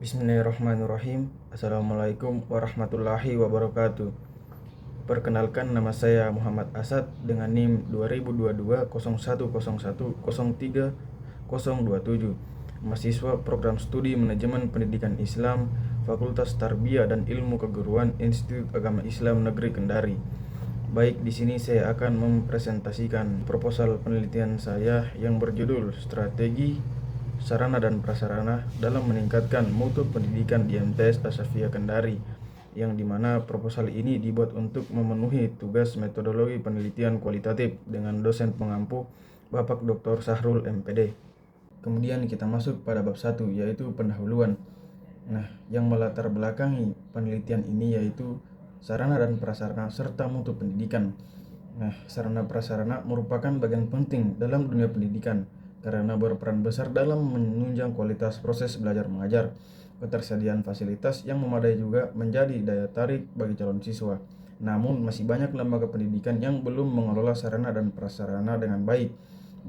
Bismillahirrahmanirrahim. Assalamualaikum warahmatullahi wabarakatuh. Perkenalkan, nama saya Muhammad Asad dengan NIM 2022 mahasiswa program studi Manajemen Pendidikan Islam, Fakultas Tarbiyah dan Ilmu Keguruan Institut Agama Islam Negeri Kendari. Baik, di sini saya akan mempresentasikan proposal penelitian saya yang berjudul Strategi Sarana dan Prasarana dalam meningkatkan mutu pendidikan di MTS Asafia Kendari, yang dimana proposal ini dibuat untuk memenuhi tugas metodologi penelitian kualitatif dengan dosen pengampu Bapak Dr. Sahrul MPD. Kemudian kita masuk pada bab 1, yaitu pendahuluan. Nah, yang melatar belakangi penelitian ini yaitu sarana dan prasarana serta mutu pendidikan. Nah, sarana prasarana merupakan bagian penting dalam dunia pendidikan karena berperan besar dalam menunjang kualitas proses belajar mengajar. Ketersediaan fasilitas yang memadai juga menjadi daya tarik bagi calon siswa. Namun, masih banyak lembaga pendidikan yang belum mengelola sarana dan prasarana dengan baik,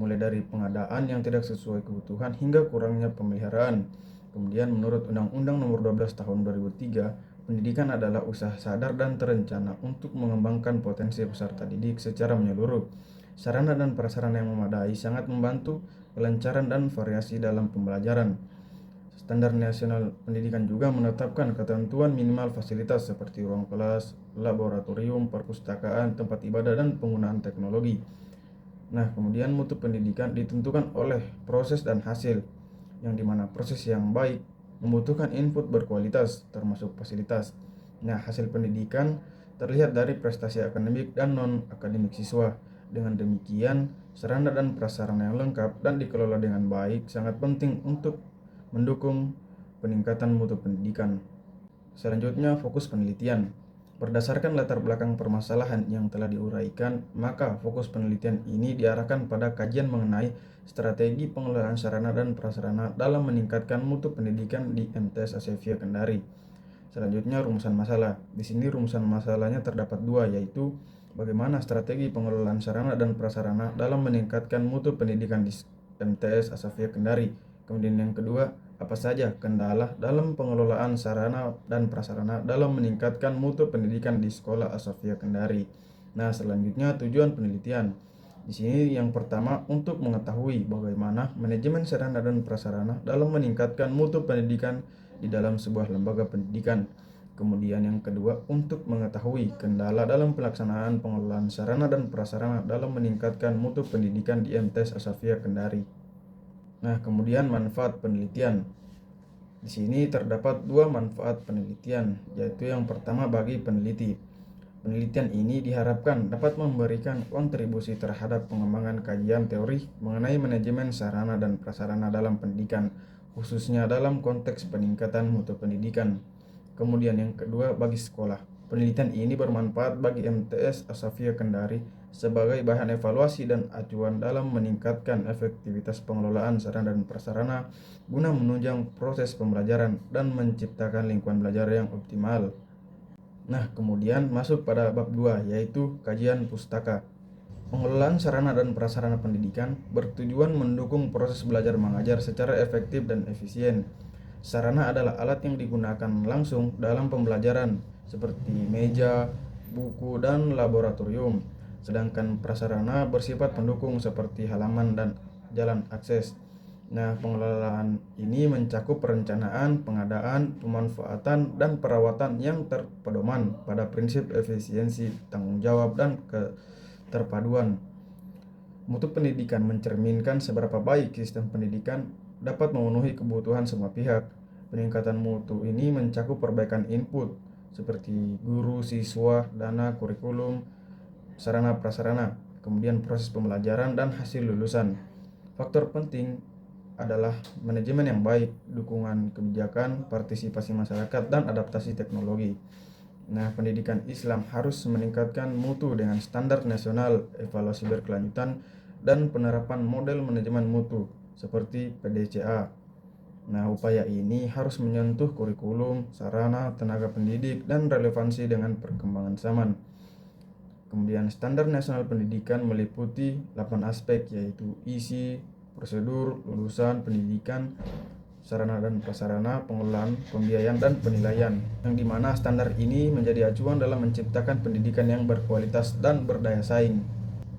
mulai dari pengadaan yang tidak sesuai kebutuhan hingga kurangnya pemeliharaan. Kemudian, menurut Undang-Undang Nomor 12 Tahun 2003, pendidikan adalah usaha sadar dan terencana untuk mengembangkan potensi peserta didik secara menyeluruh. Sarana dan prasarana yang memadai sangat membantu kelancaran dan variasi dalam pembelajaran. Standar Nasional Pendidikan juga menetapkan ketentuan minimal fasilitas seperti ruang kelas, laboratorium, perpustakaan, tempat ibadah, dan penggunaan teknologi. Nah, kemudian mutu pendidikan ditentukan oleh proses dan hasil, yang dimana proses yang baik membutuhkan input berkualitas termasuk fasilitas. Nah, hasil pendidikan terlihat dari prestasi akademik dan non-akademik siswa. Dengan demikian, sarana dan prasarana yang lengkap dan dikelola dengan baik sangat penting untuk mendukung peningkatan mutu pendidikan. Selanjutnya, fokus penelitian. Berdasarkan latar belakang permasalahan yang telah diuraikan, maka fokus penelitian ini diarahkan pada kajian mengenai strategi pengelolaan sarana dan prasarana dalam meningkatkan mutu pendidikan di MTS Asafia Kendari. Selanjutnya, rumusan masalah. Di sini rumusan masalahnya terdapat dua, yaitu bagaimana strategi pengelolaan sarana dan prasarana dalam meningkatkan mutu pendidikan di MTS Asafia Kendari. Kemudian yang kedua, apa saja kendala dalam pengelolaan sarana dan prasarana dalam meningkatkan mutu pendidikan di Sekolah Asafia Kendari. Nah, selanjutnya tujuan penelitian. Di sini yang pertama untuk mengetahui bagaimana manajemen sarana dan prasarana dalam meningkatkan mutu pendidikan di dalam sebuah lembaga pendidikan. Kemudian yang kedua untuk mengetahui kendala dalam pelaksanaan pengelolaan sarana dan prasarana dalam meningkatkan mutu pendidikan di MTS Asafia Kendari. Nah, kemudian manfaat penelitian. Di sini terdapat dua manfaat penelitian, yaitu yang pertama bagi peneliti. Penelitian ini diharapkan dapat memberikan kontribusi terhadap pengembangan kajian teori mengenai manajemen sarana dan prasarana dalam pendidikan, khususnya dalam konteks peningkatan mutu pendidikan. Kemudian yang kedua bagi sekolah. Penelitian ini bermanfaat bagi MTS Asafia Kendari sebagai bahan evaluasi dan acuan dalam meningkatkan efektivitas pengelolaan sarana dan prasarana guna menunjang proses pembelajaran dan menciptakan lingkungan belajar yang optimal. Nah, kemudian masuk pada bab 2, yaitu kajian pustaka. Pengelolaan sarana dan prasarana pendidikan bertujuan mendukung proses belajar mengajar secara efektif dan efisien. Sarana adalah alat yang digunakan langsung dalam pembelajaran seperti meja, buku, dan laboratorium. Sedangkan prasarana bersifat pendukung seperti halaman dan jalan akses. Nah, pengelolaan ini mencakup perencanaan, pengadaan, pemanfaatan, dan perawatan yang terpedoman pada prinsip efisiensi, tanggung jawab, dan keterpaduan. Mutu pendidikan mencerminkan seberapa baik sistem pendidikan dapat memenuhi kebutuhan semua pihak. Peningkatan mutu ini mencakup perbaikan input seperti guru, siswa, dana, kurikulum, sarana prasarana, kemudian proses pembelajaran dan hasil lulusan. Faktor penting adalah manajemen yang baik, dukungan kebijakan, partisipasi masyarakat, dan adaptasi teknologi. Nah, pendidikan Islam harus meningkatkan mutu dengan standar nasional, evaluasi berkelanjutan, dan penerapan model manajemen mutu seperti PDCA. Nah, upaya ini harus menyentuh kurikulum, sarana, tenaga pendidik, dan relevansi dengan perkembangan zaman. Kemudian standar nasional pendidikan meliputi 8 aspek, yaitu isi, prosedur, lulusan, pendidikan, sarana dan prasarana, pengelolaan, pembiayaan, dan penilaian, yang dimana standar ini menjadi acuan dalam menciptakan pendidikan yang berkualitas dan berdaya saing.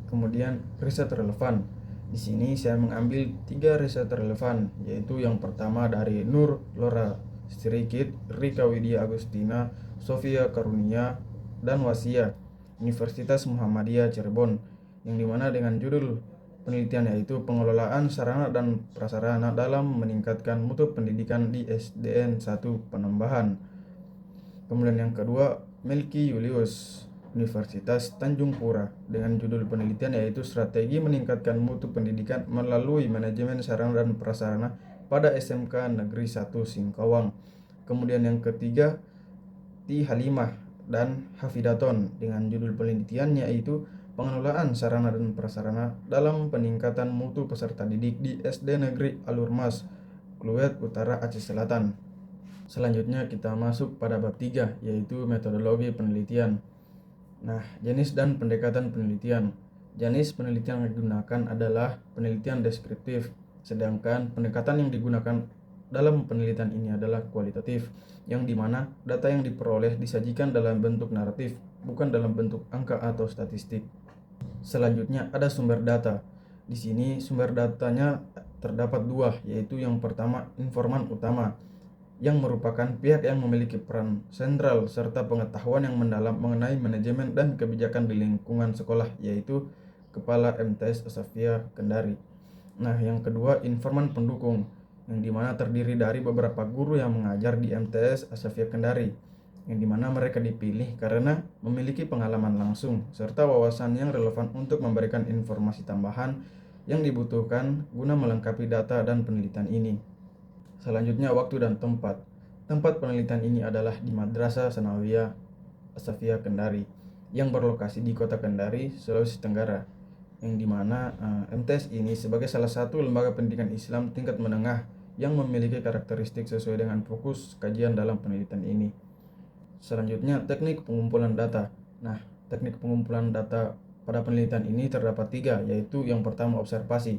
Kemudian riset relevan. Di sini saya mengambil 3 riset relevan, yaitu yang pertama dari Nur Lora Sirikit, Rika Widya Agustina, Sofia Karunia, dan Wasia, Universitas Muhammadiyah Cirebon, yang dimana dengan judul penelitian yaitu pengelolaan sarana dan prasarana dalam meningkatkan mutu pendidikan di SDN 1 Penambahan. Kemudian yang kedua, Melki Julius, Universitas Tanjung Pura, dengan judul penelitian yaitu strategi meningkatkan mutu pendidikan melalui manajemen sarana dan prasarana pada SMK Negeri 1 Singkawang. Kemudian yang ketiga, Ti Halimah dan Hafidaton, dengan judul penelitiannya yaitu pengelolaan sarana dan prasarana dalam peningkatan mutu peserta didik di SD Negeri Alur Mas, Kluet Utara, Aceh Selatan. Selanjutnya kita masuk pada bab 3, yaitu metodologi penelitian. Nah, jenis dan pendekatan penelitian. Jenis penelitian yang digunakan adalah penelitian deskriptif, sedangkan pendekatan yang digunakan dalam penelitian ini adalah kualitatif, yang dimana data yang diperoleh disajikan dalam bentuk naratif, bukan dalam bentuk angka atau statistik. Selanjutnya ada sumber data. Di sini sumber datanya terdapat 2, yaitu yang pertama informan utama, yang merupakan pihak yang memiliki peran sentral serta pengetahuan yang mendalam mengenai manajemen dan kebijakan di lingkungan sekolah, yaitu Kepala MTS Asafia Kendari. Nah, yang kedua informan pendukung, yang dimana terdiri dari beberapa guru yang mengajar di MTS Asafia Kendari, yang dimana mereka dipilih karena memiliki pengalaman langsung serta wawasan yang relevan untuk memberikan informasi tambahan yang dibutuhkan guna melengkapi data dan penelitian ini. Selanjutnya waktu dan tempat. Tempat penelitian ini adalah di Madrasah Sanawiyah Asafia Kendari, yang berlokasi di Kota Kendari, Sulawesi Tenggara, yang dimana MTS ini sebagai salah satu lembaga pendidikan Islam tingkat menengah yang memiliki karakteristik sesuai dengan fokus kajian dalam penelitian ini. Selanjutnya teknik pengumpulan data. Nah, teknik pengumpulan data pada penelitian ini terdapat 3, yaitu yang pertama observasi.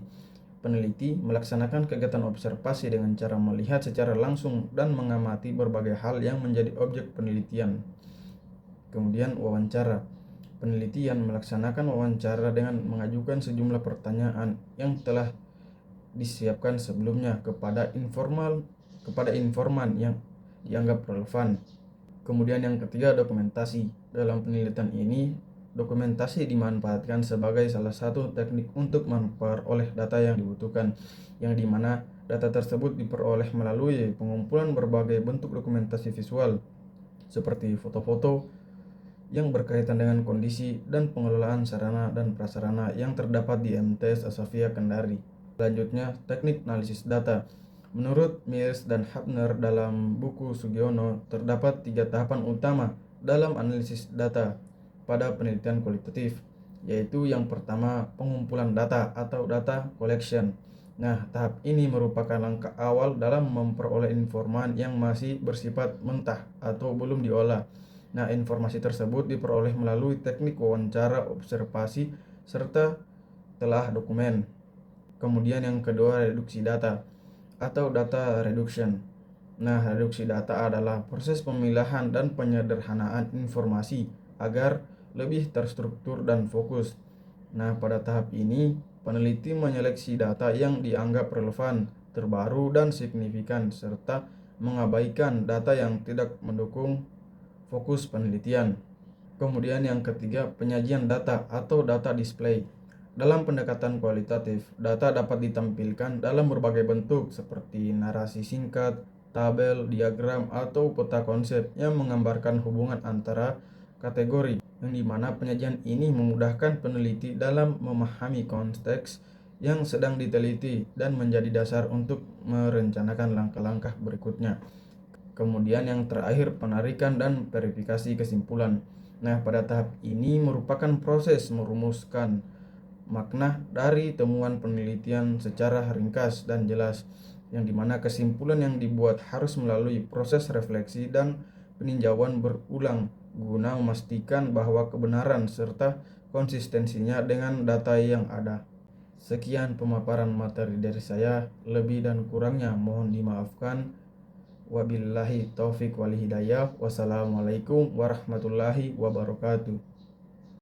Peneliti melaksanakan kegiatan observasi dengan cara melihat secara langsung dan mengamati berbagai hal yang menjadi objek penelitian. Kemudian wawancara. Penelitian melaksanakan wawancara dengan mengajukan sejumlah pertanyaan yang telah disiapkan sebelumnya kepada informan yang dianggap relevan. Kemudian yang ketiga dokumentasi. Dalam penelitian ini dokumentasi dimanfaatkan sebagai salah satu teknik untuk memperoleh data yang dibutuhkan, yang dimana data tersebut diperoleh melalui pengumpulan berbagai bentuk dokumentasi visual seperti foto-foto yang berkaitan dengan kondisi dan pengelolaan sarana dan prasarana yang terdapat di MTS Asafia Kendari. Selanjutnya, teknik analisis data. Menurut Mears dan Hapner dalam buku Sugiono, terdapat 3 tahapan utama dalam analisis data pada penelitian kualitatif, yaitu yang pertama pengumpulan data atau data collection. Nah, tahap ini merupakan langkah awal dalam memperoleh informan yang masih bersifat mentah atau belum diolah. Nah, informasi tersebut diperoleh melalui teknik wawancara, observasi, serta telah dokumen. Kemudian yang kedua reduksi data atau data reduction. Nah, reduksi data adalah proses pemilahan dan penyederhanaan informasi agar lebih terstruktur dan fokus. Nah, pada tahap ini, peneliti menyeleksi data yang dianggap relevan, terbaru, dan signifikan, serta mengabaikan data yang tidak mendukung fokus penelitian. Kemudian yang ketiga, penyajian data atau data display. Dalam pendekatan kualitatif, data dapat ditampilkan dalam berbagai bentuk seperti narasi singkat, tabel, diagram, atau peta konsep yang menggambarkan hubungan antara kategori, yang dimana penyajian ini memudahkan peneliti dalam memahami konteks yang sedang diteliti dan menjadi dasar untuk merencanakan langkah-langkah berikutnya. Kemudian yang terakhir, penarikan dan verifikasi kesimpulan. Nah, pada tahap ini merupakan proses merumuskan makna dari temuan penelitian secara ringkas dan jelas, yang dimana kesimpulan yang dibuat harus melalui proses refleksi dan peninjauan berulang guna memastikan bahwa kebenaran serta konsistensinya dengan data yang ada. Sekian pemaparan materi dari saya, lebih dan kurangnya mohon dimaafkan. Wabillahi taufik wal hidayah. Wassalamualaikum warahmatullahi wabarakatuh.